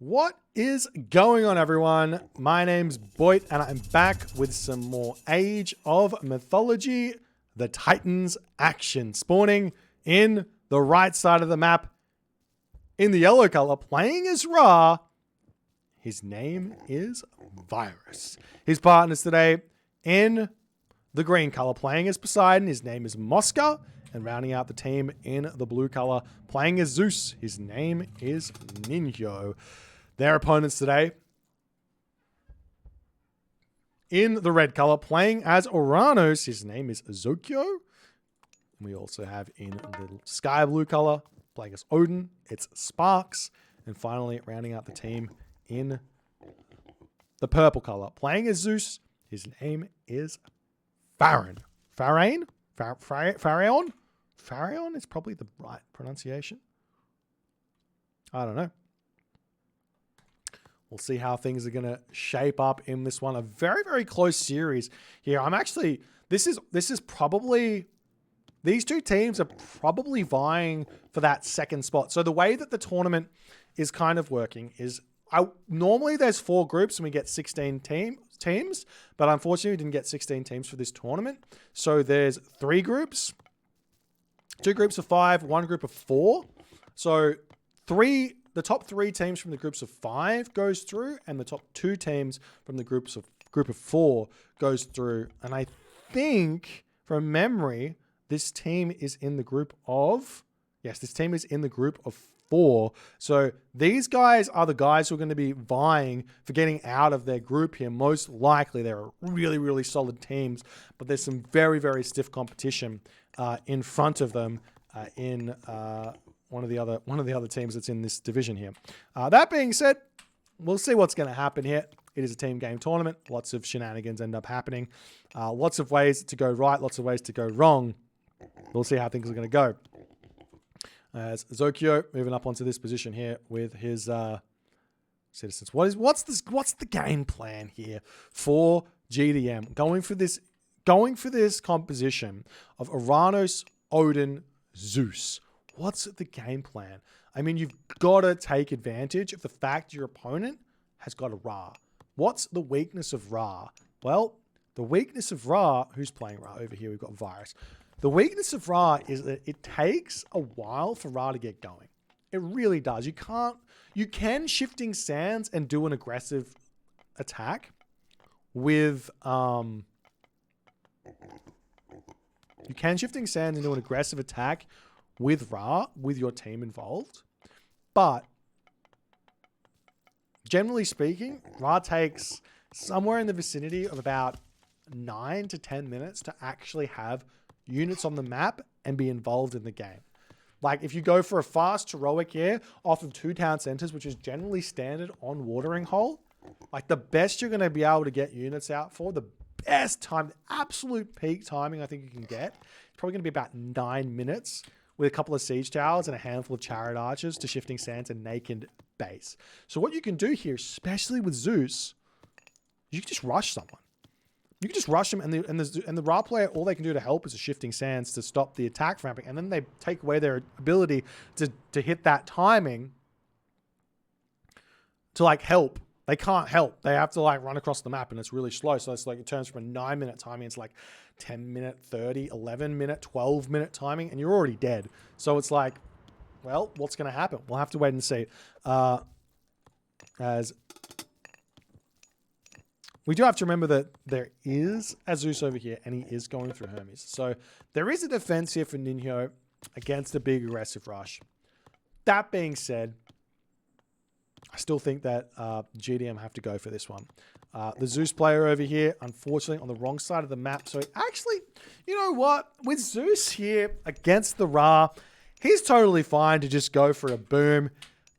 What is going on, everyone? My name's Boit, and I'm back with some more Age of Mythology, the Titans action, spawning in the right side of the map in the yellow color, playing as Ra. His name is Virus. His partners today in the green color, playing as Poseidon. His name is Mosca. And rounding out the team in the blue color, playing as Zeus. His name is Ninjo. Their opponents today in the red color, playing as Uranus. His name is Zokyo. We also have in the sky blue color, playing as Odin. It's Sparks. And finally, rounding out the team in the purple color, playing as Zeus. His name is Pharaon. Pharaon? Pharaon? Pharaon is probably the right pronunciation. I don't know. We'll see how things are going to shape up in this one. A very, very close series here. I'm actually, this is probably, these two teams are probably vying for that second spot. So the way that the tournament is kind of working is, normally there's 4 groups and we get 16 teams, but unfortunately we didn't get 16 teams for this tournament. So there's 3 groups, 2 groups of 5, 1 group of 4. So the top 3 teams from the groups of 5 goes through, and the top 2 teams from the group of 4 goes through. And I think from memory, this team is in the group of, yes, this team is in the group of 4. So these guys are the guys who are going to be vying for getting out of their group here. Most likely they're really, really solid teams, but there's some very, very stiff competition in front of them in one of the other teams that's in this division here. That being said, we'll see what's going to happen here. It is a team game tournament. Lots of shenanigans end up happening. Lots of ways to go right, lots of ways to go wrong. We'll see how things are going to go. As Zokyo moving up onto this position here with his citizens. What's the game plan here for GDM? Going for this composition of Uranus, Odin, Zeus. What's the game plan? I mean, you've got to take advantage of the fact your opponent has got a Ra. What's the weakness of Ra? Well, the weakness of Ra, who's playing Ra over here? We've got Virus. The weakness of Ra is that it takes a while for Ra to get going. It really does. You can Shifting Sands and do an aggressive attack with, you can Shifting Sands and do an aggressive attack with Ra, with your team involved. But generally speaking, Ra takes somewhere in the vicinity of about 9 to 10 minutes to actually have units on the map and be involved in the game. Like if you go for a fast heroic here off of 2 town centers, which is generally standard on Watering Hole, like the best you're going to be able to get units out for, the best time, the absolute peak timing I think you can get, it's probably going to be about 9 minutes with a couple of siege towers and a handful of chariot archers to Shifting Sands and naked base. So what you can do here, especially with Zeus, you can just rush someone. You can just rush them, and the Ra player, all they can do to help is a Shifting Sands to stop the attack ramping, and then they take away their ability to hit that timing to like help. They can't help. They have to like run across the map, and it's really slow. So it's like it turns from a 9-minute timing into like 10-minute, 30, 11-minute, 12-minute timing, and you're already dead. So it's like, well, what's going to happen? We'll have to wait and see. As we do have to remember that there is a Zeus over here, and he is going through Hermes. So there is a defense here for Ninjo against a big aggressive rush. That being said, I still think that GDM have to go for this one. The Zeus player over here, unfortunately, on the wrong side of the map. So actually, you know what? With Zeus here against the Ra, he's totally fine to just go for a boom.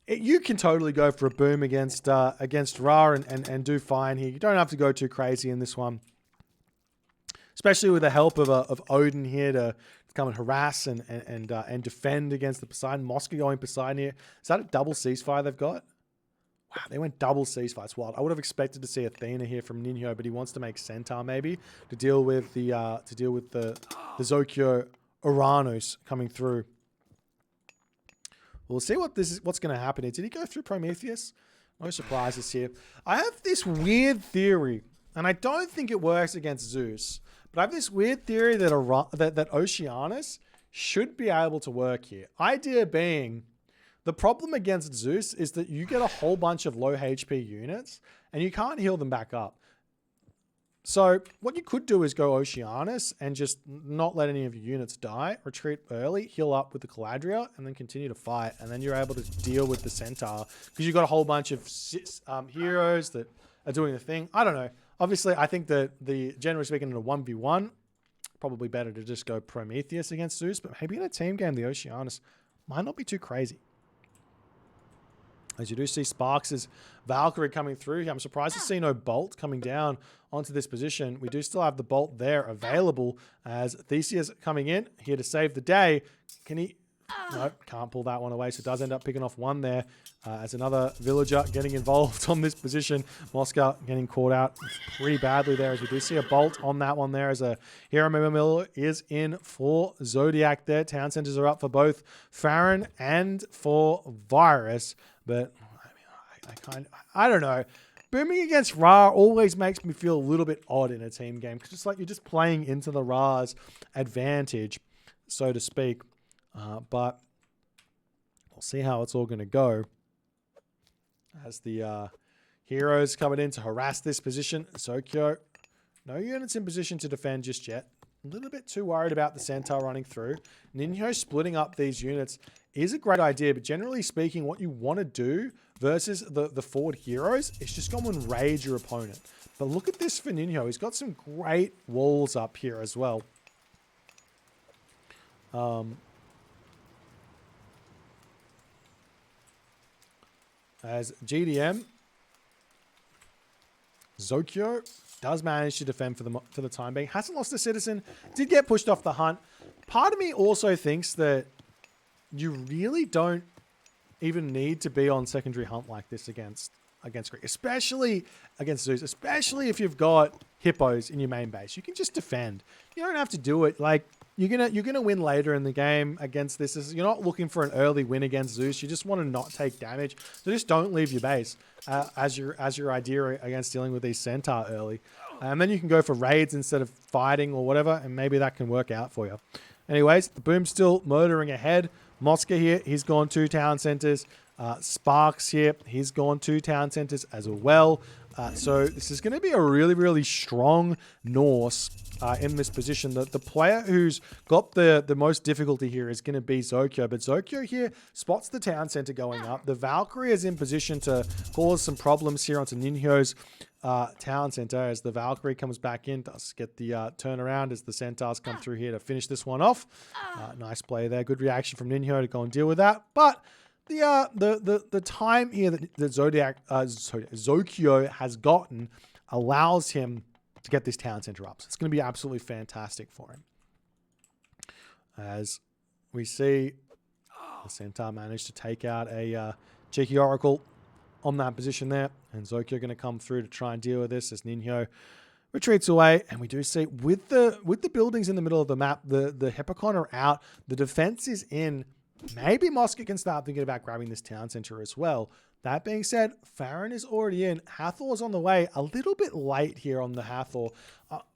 You can totally go for a boom against Ra and do fine here. You don't have to go too crazy in this one, especially with the help of Odin here to come and harass and defend against the Poseidon. Mosca going Poseidon here. Is that a double ceasefire they've got? Wow, they went double ceasefire. It's wild. I would have expected to see Athena here from Ninjo, but he wants to make Centaur maybe to deal with the Zokyo Uranus coming through. We'll see what's going to happen here. Did he go through Prometheus? No surprises here. I have this weird theory, and I don't think it works against Zeus, but I have this weird theory that that Oceanus should be able to work here. Idea being, the problem against Zeus is that you get a whole bunch of low HP units, and you can't heal them back up. So what you could do is go Oceanus and just not let any of your units die, retreat early, heal up with the Caladria, and then continue to fight. And then you're able to deal with the Centaur because you've got a whole bunch of heroes that are doing the thing. I don't know. Obviously, I think that generally speaking, in a 1v1, probably better to just go Prometheus against Zeus. But maybe in a team game, the Oceanus might not be too crazy. As you do see Sparks' Valkyrie coming through. I'm surprised to see no Bolt coming down onto this position. We do still have the Bolt there available as Theseus coming in here to save the day. Can he? Nope, can't pull that one away. So it does end up picking off one there as another villager getting involved on this position. Moscow getting caught out pretty badly there as we do see a Bolt on that one there as a Hero Mill is in for Zodiac there. Town centers are up for both Farron and for Virus. But I mean, I don't know. Booming against Ra always makes me feel a little bit odd in a team game because it's like you're just playing into the Ra's advantage, so to speak. But we'll see how it's all going to go as the heroes coming in to harass this position. Zokyo, no units in position to defend just yet. A little bit too worried about the Centaur running through. Ninho splitting up these units is a great idea, but generally speaking, what you want to do versus the forward heroes is just go and raid your opponent. But look at this for Ninho. He's got some great walls up here as well. As GDM, Zokyo does manage to defend for the time being. Hasn't lost a citizen. Did get pushed off the hunt. Part of me also thinks that you really don't even need to be on secondary hunt like this against Greek, especially against Zeus, especially if you've got hippos in your main base. You can just defend. You don't have to do it. Like you're gonna win later in the game against this. You're not looking for an early win against Zeus. You just want to not take damage. So just don't leave your base as your idea against dealing with these Centaur early. And then you can go for raids instead of fighting or whatever, and maybe that can work out for you. Anyways, the Boom's still murdering ahead. Mosca here, he's gone 2 town centers. Sparks here, he's gone 2 town centers as well. So this is going to be a really, really strong Norse in this position. The player who's got the most difficulty here is going to be Zokyo. But Zokyo here spots the town center going up. The Valkyrie is in position to cause some problems here onto Ninho's town center as the Valkyrie comes back in. Does get the turnaround as the Centaurs come through here to finish this one off. Nice play there. Good reaction from Ninho to go and deal with that. But the time here that Zokyo has gotten allows him to get this town center up. So it's going to be absolutely fantastic for him. As we see the Centaur managed to take out a cheeky Oracle on that position there. And Zokyo going to come through to try and deal with this as Ninho retreats away. And we do see with the buildings in the middle of the map, the Hippocon are out. The defense is in. Maybe Mosca can start thinking about grabbing this town center as well. That being said, Farron is already in. Hathor's on the way. A little bit late here on the Hathor.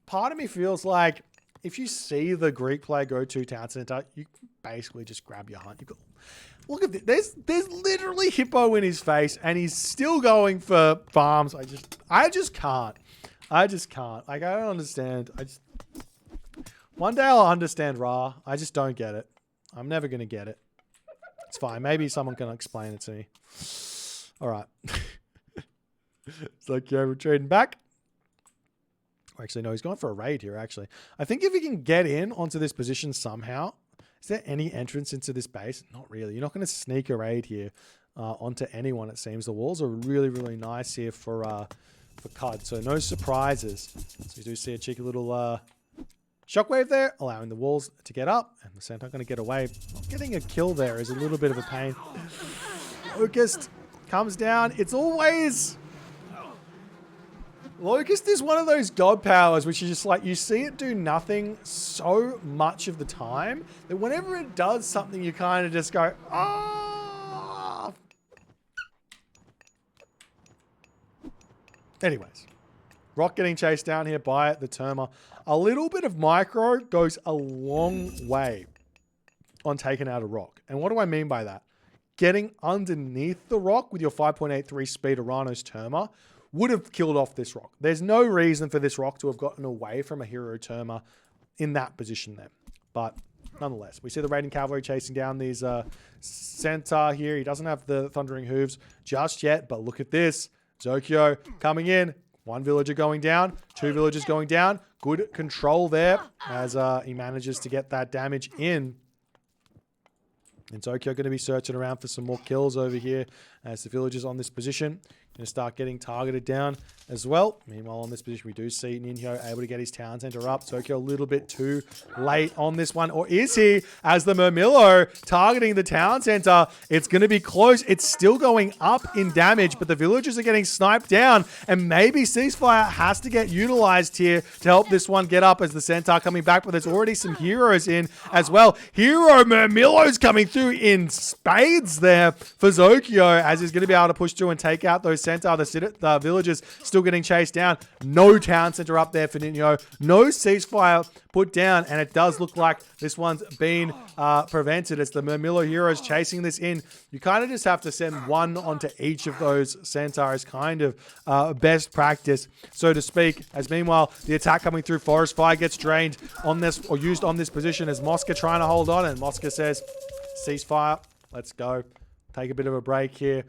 Part of me feels like if you see the Greek player go to town center, you basically just grab your hunt. Look at this. There's literally Hippo in his face, and he's still going for farms. I just can't. Like, I don't understand. One day I'll understand Ra. I just don't get it. I'm never going to get it. It's fine. Maybe someone can explain it to me. All right. It's like you're retreating back. Actually, no, he's going for a raid here, actually. I think if he can get in onto this position somehow, is there any entrance into this base? Not really. You're not going to sneak a raid here onto anyone, it seems. The walls are really, really nice here for CUD, so no surprises. So you do see a cheeky little shockwave there, allowing the walls to get up, and the Centaur going to get away. Not getting a kill there is a little bit of a pain. Locust comes down. It's always... Locust is one of those god powers which is just like, you see it do nothing so much of the time that whenever it does something, you kind of just go, ah. Anyways, Rock getting chased down here by the Terma. A little bit of micro goes a long way on taking out a Rock. And what do I mean by that? Getting underneath the Rock with your 5.83 speed Urano's Terma would have killed off this Rock. There's no reason for this Rock to have gotten away from a hero Terma in that position there. But nonetheless, we see the Raiding Cavalry chasing down these Centaur here. He doesn't have the Thundering Hooves just yet, but look at this. Zokyo coming in. One villager going down. Two villagers going down. Good control there as he manages to get that damage in. And Zokyo going to be searching around for some more kills over here as the villagers on this position going to start getting targeted down as well. Meanwhile, on this position, we do see Ninho able to get his town center up. Zokyo a little bit too late on this one. Or is he? As the Murmillo targeting the town center. It's going to be close. It's still going up in damage, but the villagers are getting sniped down. And maybe Ceasefire has to get utilized here to help this one get up as the Centaur coming back. But there's already some heroes in as well. Hero Murmillo's coming through in spades there for Zokyo as he's going to be able to push through and take out those Centaur. The villagers still getting chased down. No town center up there for Ninho. No Ceasefire put down, and it does look like this one's been prevented as the Murmillo heroes chasing this in. You kind of just have to send one onto each of those Centaurs, kind of best practice, so to speak. As meanwhile, the attack coming through Forest Fire gets drained on this, or used on this position as Mosca trying to hold on, and Mosca says, Ceasefire, let's go. Take a bit of a break here.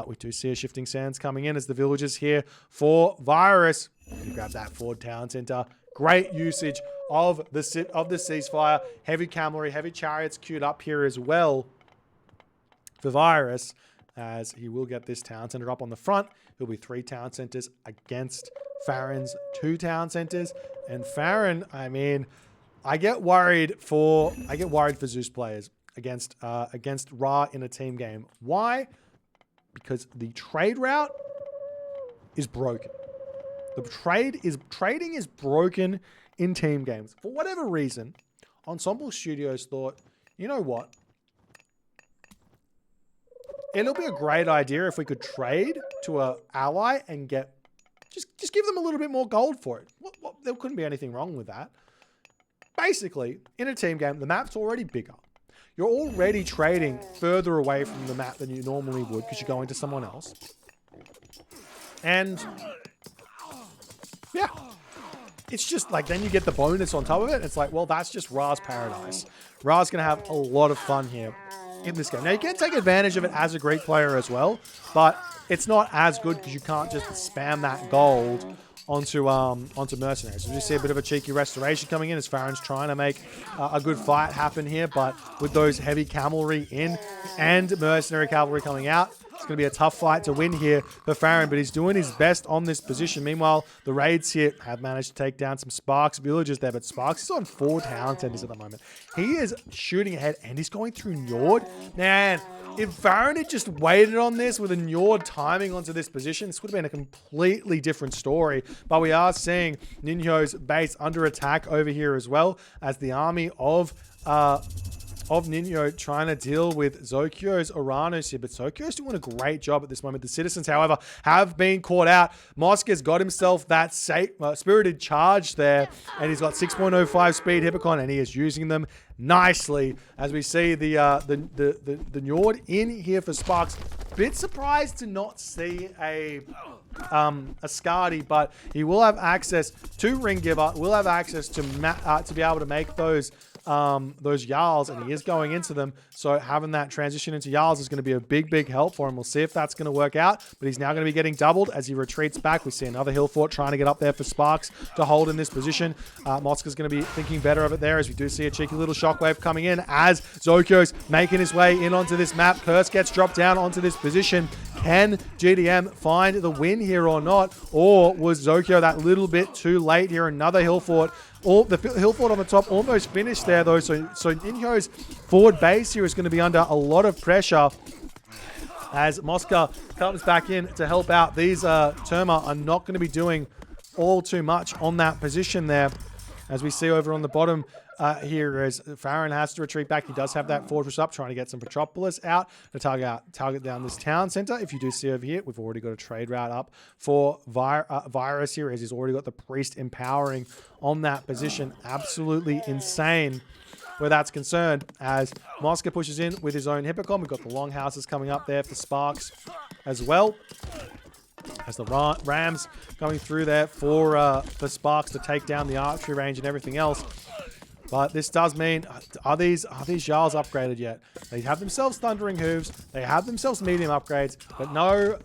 We do see a Shifting Sands coming in as the villagers here for Virus. You grab that forward town center. Great usage of the Ceasefire. Heavy cavalry, heavy chariots queued up here as well for Virus, as he will get this town center up on the front. It'll be 3 town centers against Farron's 2 town centers. And Farron, I mean, I get worried for Zeus players against Ra in a team game. Why? Because the trade route is broken. Trading is broken in team games. For whatever reason, Ensemble Studios thought, you know what? It'll be a great idea if we could trade to an ally and get just give them a little bit more gold for it. There couldn't be anything wrong with that. Basically, in a team game, the map's already bigger. You're already trading further away from the map than you normally would because you're going to someone else. And yeah, it's just like, then you get the bonus on top of it. It's like, well, that's just Ra's paradise. Ra's going to have a lot of fun here in this game. Now, you can take advantage of it as a Greek player as well, but it's not as good because you can't just spam that gold onto mercenaries. So we see a bit of a cheeky restoration coming in as Farron's trying to make a good fight happen here, but with those heavy cavalry in and mercenary cavalry coming out, it's going to be a tough fight to win here for Farron, but he's doing his best on this position. Meanwhile, the raids here have managed to take down some Sparks villagers there, but Sparks is on 4 town centers at the moment. He is shooting ahead, and he's going through Njord. Man, if Farron had just waited on this with a Njord timing onto this position, this would have been a completely different story. But we are seeing Ninho's base under attack over here as well, as the army of Ninho trying to deal with Zokyo's Uranos here. But Zokyo's doing a great job at this moment. The citizens, however, have been caught out. Mosca's got himself that spirited charge there, and he's got 6.05 speed Hippocon, and he is using them nicely as we see the Njord in here for Sparks. Bit surprised to not see a Skadi, but he will have access to Ring Giver, will have access to be able to make those Jarls, and he is going into them. So having that transition into Jarls is going to be a big help for him. We'll see if that's going to work out, but he's now going to be getting doubled as he retreats back. We see another hill fort trying to get up there for Sparks to hold in this position. Mosca's going to be thinking better of it there, as we do see a cheeky little shockwave coming in as Zokyo's making his way in onto this map. Curse gets dropped down onto this position. Can GDM find the win here or not? Or was Zokyo that little bit too late here? Another hill fort. The hill fort on the top almost finished there though. So Ninho's forward base here is going to be under a lot of pressure as Mosca comes back in to help out. These Terma are not going to be doing all too much on that position there. As we see over on the bottom here as Farron has to retreat back. He does have that fortress up, trying to get some Petropolis out to target down this town center. If you do see over here, we've already got a trade route up for Virus here, as he's already got the priest empowering on that position. Absolutely insane where that's concerned, as Mosca pushes in with his own Hippocon. We've got the longhouses coming up there for Sparks as well, as the Rams going through there for Sparks to take down the archery range and everything else. But this does mean, are these Jarls upgraded yet? They have themselves Thundering Hooves, they have themselves medium upgrades, but no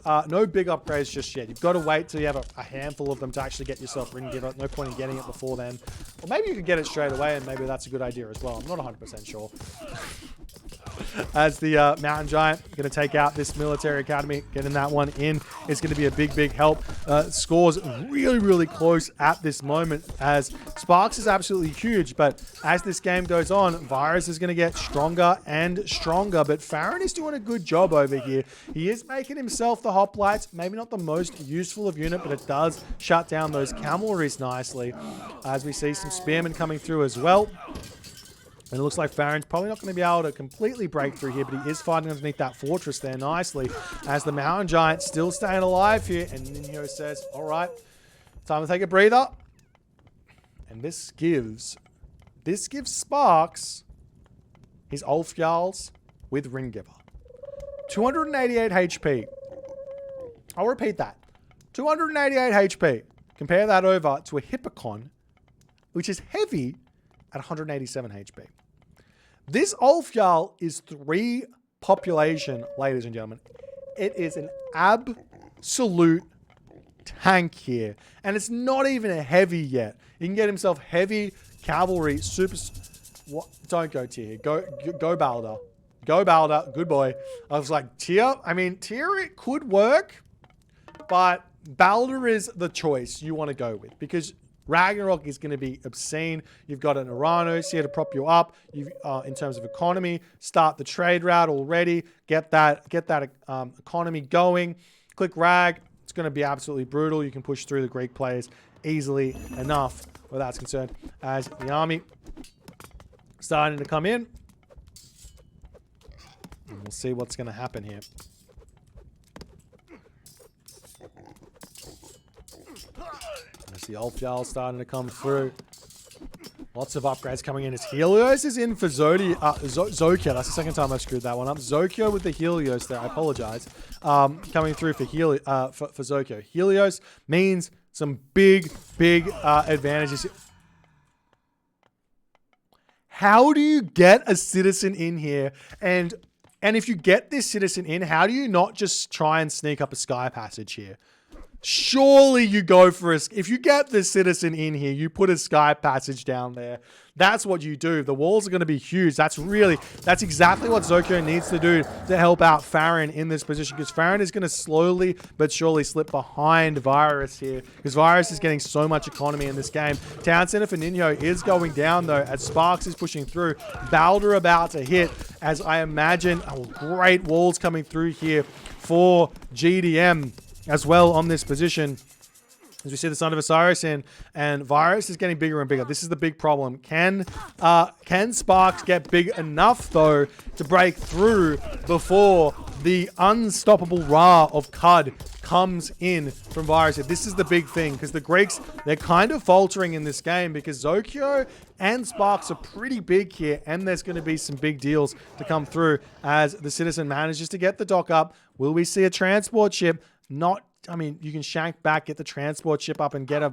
big upgrades just yet. You've got to wait till you have a handful of them to actually get yourself Ring Giver. No point in getting it before then. Or maybe you could get it straight away, and maybe that's a good idea as well. I'm not 100% sure. As the Mountain Giant going to take out this military academy, getting that one in is going to be a big help. Scores really close at this moment, as Sparks is absolutely huge, but as this game goes on, Virus is going to get stronger and stronger, but Farron is doing a good job over here. He is making himself the hoplites, maybe not the most useful of unit, but it does shut down those cavalries nicely, as we see some spearmen coming through as well. And it looks like Farron's probably not going to be able to completely break through here, but he is fighting underneath that fortress there nicely, as the Mountain Giant still staying alive here. And Ninho says, all right, time to take a breather. And this gives Sparks his Ulf Jarls with Ring Giver. 288 HP. I'll repeat that. 288 HP. Compare that over to a Hippocon, which is heavy at 187 HP. This Ulf Jarl is 3 population, ladies and gentlemen. It is an absolute tank here. And it's not even a heavy yet. He can get himself heavy cavalry, super... What? Don't go tier. Go Balder. Go Balder. Good boy. I was like, tier? I mean, tier, it could work. But Balder is the choice you want to go with, because Ragnarok is going to be obscene. You've got an Uranus here to prop you up. You, in terms of economy, start the trade route already. Get that economy going. Click Rag. It's going to be absolutely brutal. You can push through the Greek players easily enough where that's concerned. As the army starting to come in, and we'll see what's going to happen here. The Ulf Jarl starting to come through. Lots of upgrades coming in as Helios is in for Zokyo. That's the second time I screwed that one up. Zokyo with the Helios there. I apologize. Coming through for Zokyo. Helios means some big advantages. How do you get a citizen in here? And if you get this citizen in, how do you not just try and sneak up a sky passage here? Surely you go for if you get this citizen in here, you put a sky passage down there. That's what you do. The walls are going to be huge. That's exactly what Zokyo needs to do to help out Farron in this position, because Farron is going to slowly but surely slip behind Virus here, because Virus is getting so much economy in this game. Town Center for Ninho is going down though, as Sparks is pushing through. Balder about to hit, as I imagine great walls coming through here for GDM as well on this position. As we see the Son of Osiris in, and Virus is getting bigger and bigger. This is the big problem. Can Sparks get big enough, though, to break through before the unstoppable Ra of CUD comes in from Virus? This is the big thing, because the Greeks, they're kind of faltering in this game, because Zokyo and Sparks are pretty big here, and there's going to be some big deals to come through as the Citizen manages to get the dock up. Will we see a transport ship? Not, I mean, you can shank back, get the transport ship up, and get a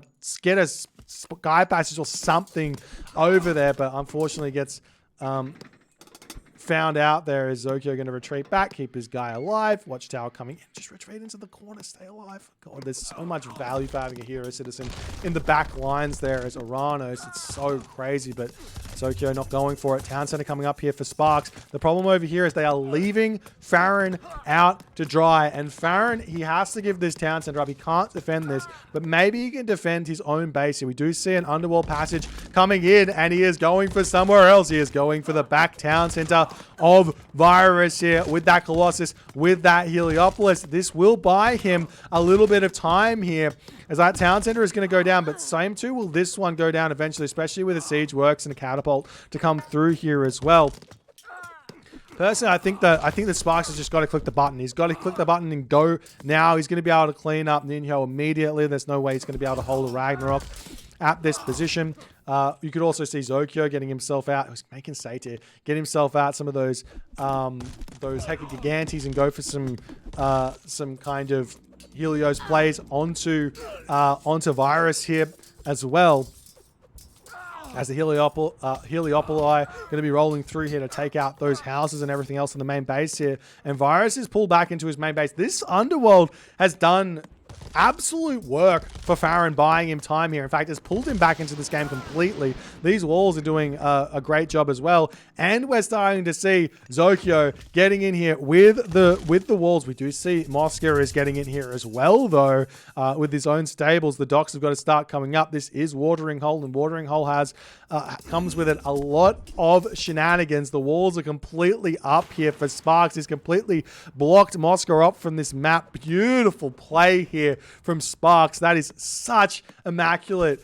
sky passage or something over there, but unfortunately gets found out there. Is Zokyo going to retreat back, keep his guy alive? Watchtower coming in, just retreat into the corner, stay alive. God, there's so much value for having a hero citizen in the back lines there as Uranus. It's so crazy, but Zokyo not going for it. Town Center coming up here for Sparks. The problem over here is they are leaving Farron out to dry, and Farron, he has to give this Town Center up. He can't defend this, but maybe he can defend his own base here. We do see an Underworld passage coming in, and he is going for somewhere else. He is going for the back Town Center takeout of Virus here with that Colossus, with that Heliopolis. This will buy him a little bit of time here as that town center is going to go down, but same too will this one go down eventually, especially with a siege works and a catapult to come through here as well. Personally, I think that Sparks has just got to click the button. He's got to click the button and go now. He's going to be able to clean up Ninho immediately. There's no way he's going to be able to hold a Ragnarok at this position. You could also see Zokyo getting himself out. He's making Satyr get himself out some of those Hecagigantes and go for some kind of Helios plays onto Virus here as well. As the Heliopoli going to be rolling through here to take out those houses and everything else in the main base here. And Virus is pulled back into his main base. This Underworld has done absolute work for Farron, buying him time here. In fact, it's pulled him back into this game completely. These walls are doing a great job as well. And we're starting to see Zokyo getting in here with the walls. We do see Mosca is getting in here as well, though, with his own stables. The docks have got to start coming up. This is Watering Hole, and Watering Hole comes with it a lot of shenanigans. The walls are completely up here for Sparks. He's completely blocked Mosca up from this map. Beautiful play here from Sparks. That is such immaculate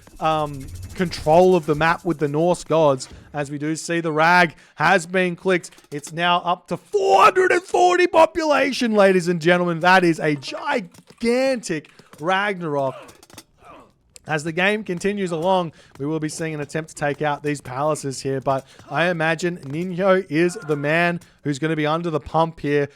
control of the map with the Norse gods. As we do see the rag has been clicked. It's now up to 440 population, ladies and gentlemen. That is a gigantic Ragnarok. As the game continues along, we will be seeing an attempt to take out these palaces here, but I imagine Ninho is the man who's going to be under the pump here.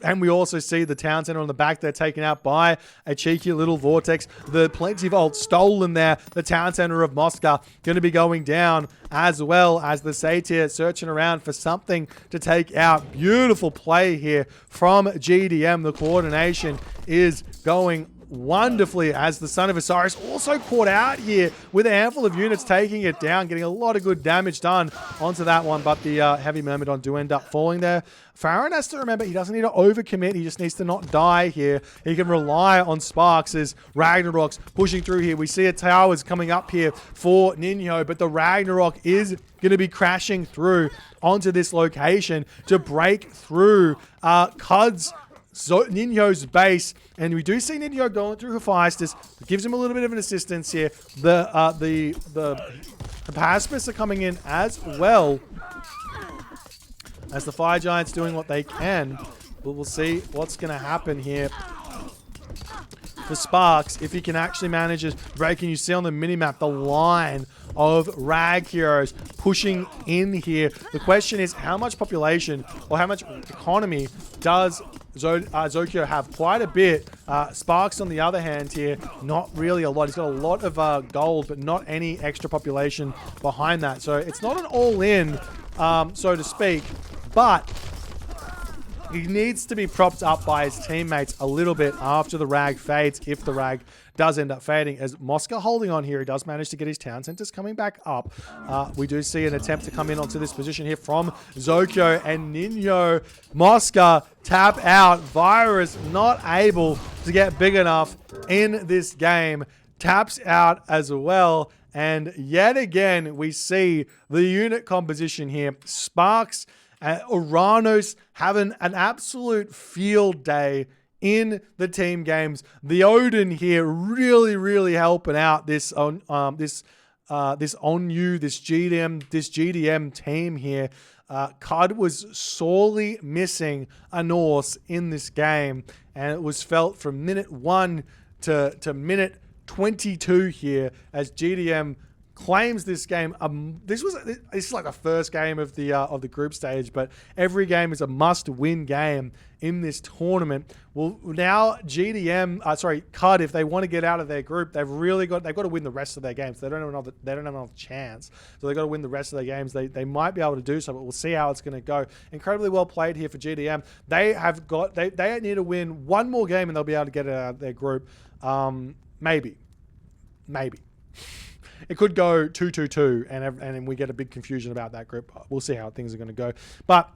And we also see the town center on the back there taken out by a cheeky little vortex. The Plentyvault stolen there. The town center of Mosca going to be going down, as well as the Satyr searching around for something to take out. Beautiful play here from GDM. The coordination is going wonderfully as the Son of Osiris also caught out here with a handful of units taking it down, getting a lot of good damage done onto that one, but the Heavy Myrmidon do end up falling there. Farron has to remember he doesn't need to overcommit, he just needs to not die here. He can rely on Sparks as Ragnarok's pushing through here. We see a towers coming up here for Ninho, but the Ragnarok is going to be crashing through onto this location to break through CUD's Ninho's base, and we do see Ninho going through Hephaestus. It gives him a little bit of an assistance here. The Pacifists are coming in as well, as the Fire Giants doing what they can. But we'll see what's going to happen here for Sparks, if he can actually manage to break. And you see on the minimap the line of Rag heroes pushing in here. The question is, how much population or how much economy does Zokyo have? Quite a bit. Sparks, on the other hand here, not really a lot. He's got a lot of gold, but not any extra population behind that. So it's not an all-in, so to speak, but he needs to be propped up by his teammates a little bit after the Rag fades, if the Rag does end up fading. As Mosca holding on here, he does manage to get his town centers coming back up. We do see an attempt to come in onto this position here from Zokyo and Ninho. Mosca tap out. Virus not able to get big enough in this game. Taps out as well. And yet again, we see the unit composition here. Sparks, Oranos having an absolute field day in the team games. The Odin here really, really helping out this GDM team here. CUD was sorely missing a Norse in this game, and it was felt from minute 1 to minute 22 here as GDM claims this game. This is like the first game of the group stage, but every game is a must-win game in this tournament. Well, now CUD, if they want to get out of their group, they've got to win the rest of their games. They don't have another chance, so they've got to win the rest of their games. They might be able to do so, but we'll see how it's going to go. Incredibly well played here for GDM. They need to win one more game and they'll be able to get it out of their group. Maybe. It could go 2-2-2, and we get a big confusion about that group. We'll see how things are going to go. But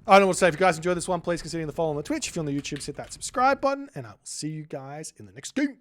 I don't know what to say. If you guys enjoyed this one, please consider the follow on the Twitch. If you're on the YouTube, hit that subscribe button, and I will see you guys in the next game.